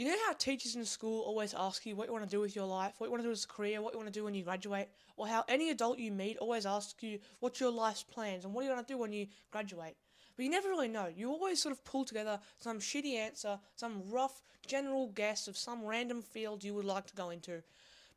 You know how teachers in school always ask you what you want to do with your life, what you want to do as a career, what you want to do when you graduate, or how any adult you meet always asks you what's your life's plans and what do you want to do when you graduate. But you never really know. You always sort of pull together some shitty answer, some rough general guess of some random field you would like to go into.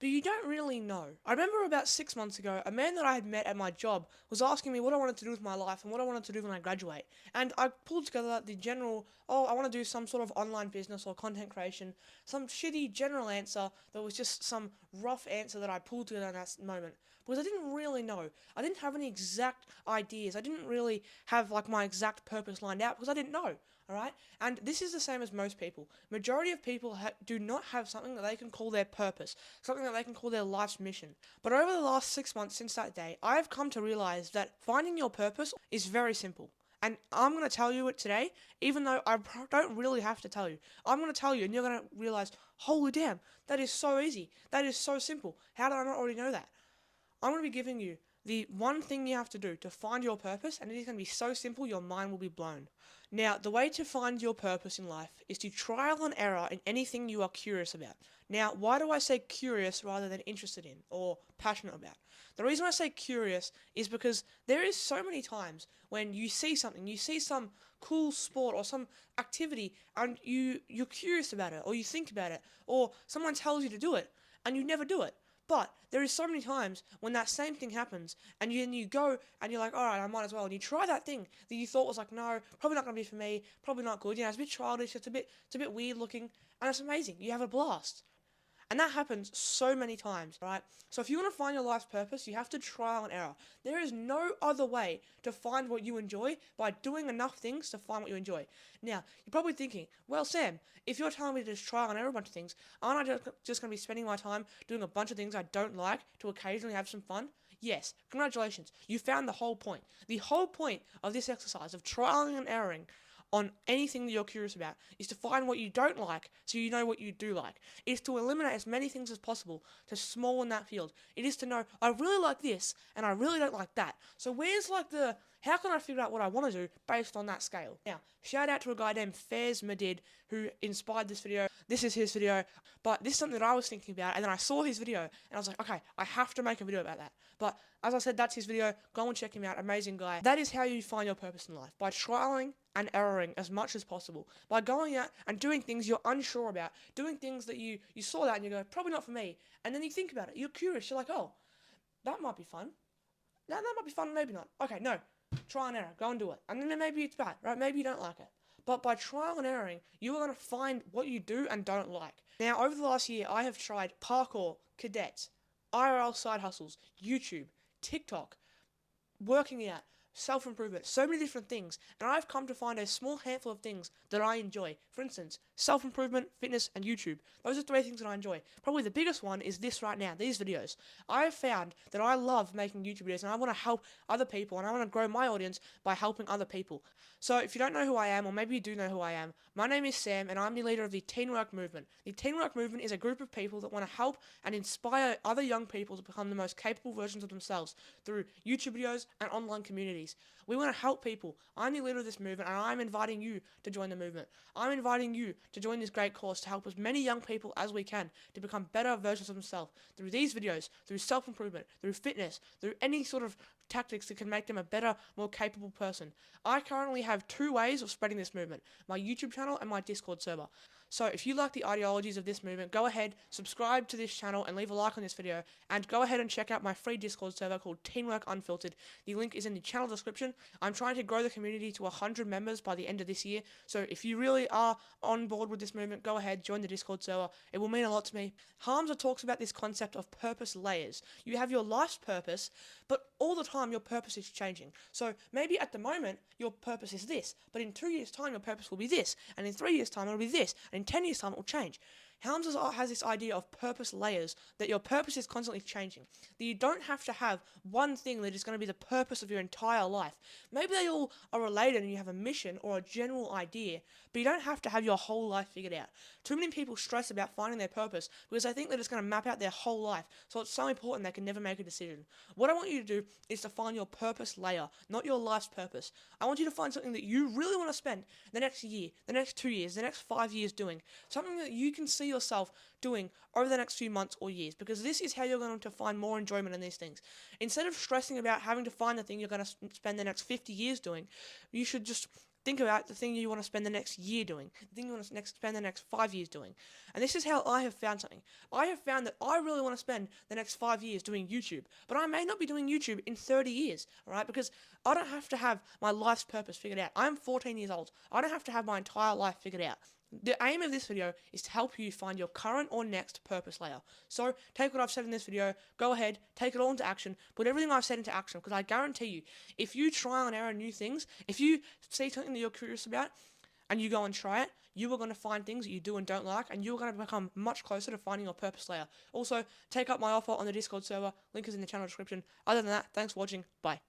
But you don't really know. I remember about 6 months ago, a man that I had met at my job was asking me what I wanted to do with my life and what I wanted to do when I graduate. And I pulled together the general, oh, I want to do some sort of online business or content creation, some shitty general answer that was just some rough answer that I pulled together in that moment. Because I didn't really know. I didn't have any exact ideas. I didn't really have like my exact purpose lined out because I didn't know. Alright? And this is the same as most people. Majority of people do not have something that they can call their purpose, something that they can call their life's mission. But over the last 6 months since that day, I have come to realize that finding your purpose is very simple. And I'm going to tell you it today, even though I don't really have to tell you. I'm going to tell you, and you're going to realize, holy damn, that is so easy. That is so simple. How did I not already know that? I'm going to be giving you the one thing you have to do to find your purpose, and it is going to be so simple your mind will be blown. Now, the way to find your purpose in life is to trial and error in anything you are curious about. Now, why do I say curious rather than interested in or passionate about? The reason I say curious is because there is so many times when you see something, you see some cool sport or some activity, and you're curious about it, or you think about it, or someone tells you to do it, and you never do it. But there is so many times when that same thing happens, and you go and you're like, all right, I might as well, and you try that thing that you thought was like, no, probably not gonna be for me, probably not good. It's a bit childish, it's a bit weird looking, and it's amazing. You have a blast. And that happens so many times, right? So if you want to find your life's purpose, you have to trial and error. There is no other way to find what you enjoy by doing enough things to find what you enjoy. Now, you're probably thinking, well, Sam, if you're telling me to just trial and error a bunch of things, aren't I just going to be spending my time doing a bunch of things I don't like to occasionally have some fun? Yes, congratulations. You found the whole point. The whole point of this exercise of trialing and erroring on anything that you're curious about is to find what you don't like so you know what you do like. It is to eliminate as many things as possible to small in that field. It is to know, I really like this and I really don't like that. So where's like how can I figure out what I want to do based on that scale? Now, shout out to a guy named Faiz Madid who inspired this video. This is his video, but this is something that I was thinking about, and then I saw his video and I was like, okay, I have to make a video about that. But as I said, that's his video. Go and check him out. Amazing guy. That is how you find your purpose in life, by trialing and erroring as much as possible, by going out and doing things you're unsure about, doing things that you saw that and you go, probably not for me, and then you think about it, you're curious, you're like, oh, that might be fun. That might be fun, maybe not. Okay, no, try and error, go and do it, and then maybe it's bad, right? Maybe you don't like it. But by trial and erroring, you are going to find what you do and don't like. Now, over the last year, I have tried parkour, cadets, IRL side hustles, YouTube, TikTok, working out, self-improvement, so many different things, and I've come to find a small handful of things that I enjoy. For instance, self-improvement, fitness, and YouTube. Those are three things that I enjoy. Probably the biggest one is this right now, these videos. I have found that I love making YouTube videos, and I want to help other people, and I want to grow my audience by helping other people. So if you don't know who I am, or maybe you do know who I am, my name is Sam, and I'm the leader of the Teamwork Movement. The Teamwork Movement is a group of people that want to help and inspire other young people to become the most capable versions of themselves through YouTube videos and online communities. We want to help people. I'm the leader of this movement, and I'm inviting you to join the movement. I'm inviting you to join this great cause to help as many young people as we can to become better versions of themselves through these videos, through self-improvement, through fitness, through any sort of tactics that can make them a better, more capable person. I currently have two ways of spreading this movement, my YouTube channel and my Discord server. So if you like the ideologies of this movement, go ahead, subscribe to this channel and leave a like on this video, and go ahead and check out my free Discord server called Teamwork Unfiltered. The link is in the channel description. I'm trying to grow the community to 100 members by the end of this year, so if you really are on board with this movement, go ahead, join the Discord server. It will mean a lot to me. Hamza talks about this concept of purpose layers. You have your life's purpose, but all the time your purpose is changing. So maybe at the moment your purpose is this, but in 2 years' time your purpose will be this, and in 3 years' time it'll be this, and in 10 years' time it will change. Helms has this idea of purpose layers, that your purpose is constantly changing. That you don't have to have one thing that is going to be the purpose of your entire life. Maybe they all are related and you have a mission or a general idea, but you don't have to have your whole life figured out. Too many people stress about finding their purpose because they think that it's going to map out their whole life, so it's so important they can never make a decision. What I want you to do is to find your purpose layer, not your life's purpose. I want you to find something that you really want to spend the next year, the next 2 years, the next 5 years doing. Something that you can see yourself doing over the next few months or years, because this is how you're going to find more enjoyment in these things. Instead of stressing about having to find the thing you're going to spend the next 50 years doing, you should just think about the thing you want to spend the next year doing, the thing you want to spend the next 5 years doing. And this is how I have found something. I have found that I really want to spend the next 5 years doing YouTube, but I may not be doing YouTube in 30 years, alright? Because I don't have to have my life's purpose figured out. I'm 14 years old. I don't have to have my entire life figured out. The aim of this video is to help you find your current or next purpose layer. So take what I've said in this video, go ahead, take it all into action, put everything I've said into action, because I guarantee you, if you try and error new things, if you see something that you're curious about, and you go and try it, you are going to find things that you do and don't like, and you're going to become much closer to finding your purpose layer. Also, take up my offer on the Discord server, link is in the channel description. Other than that, thanks for watching, bye.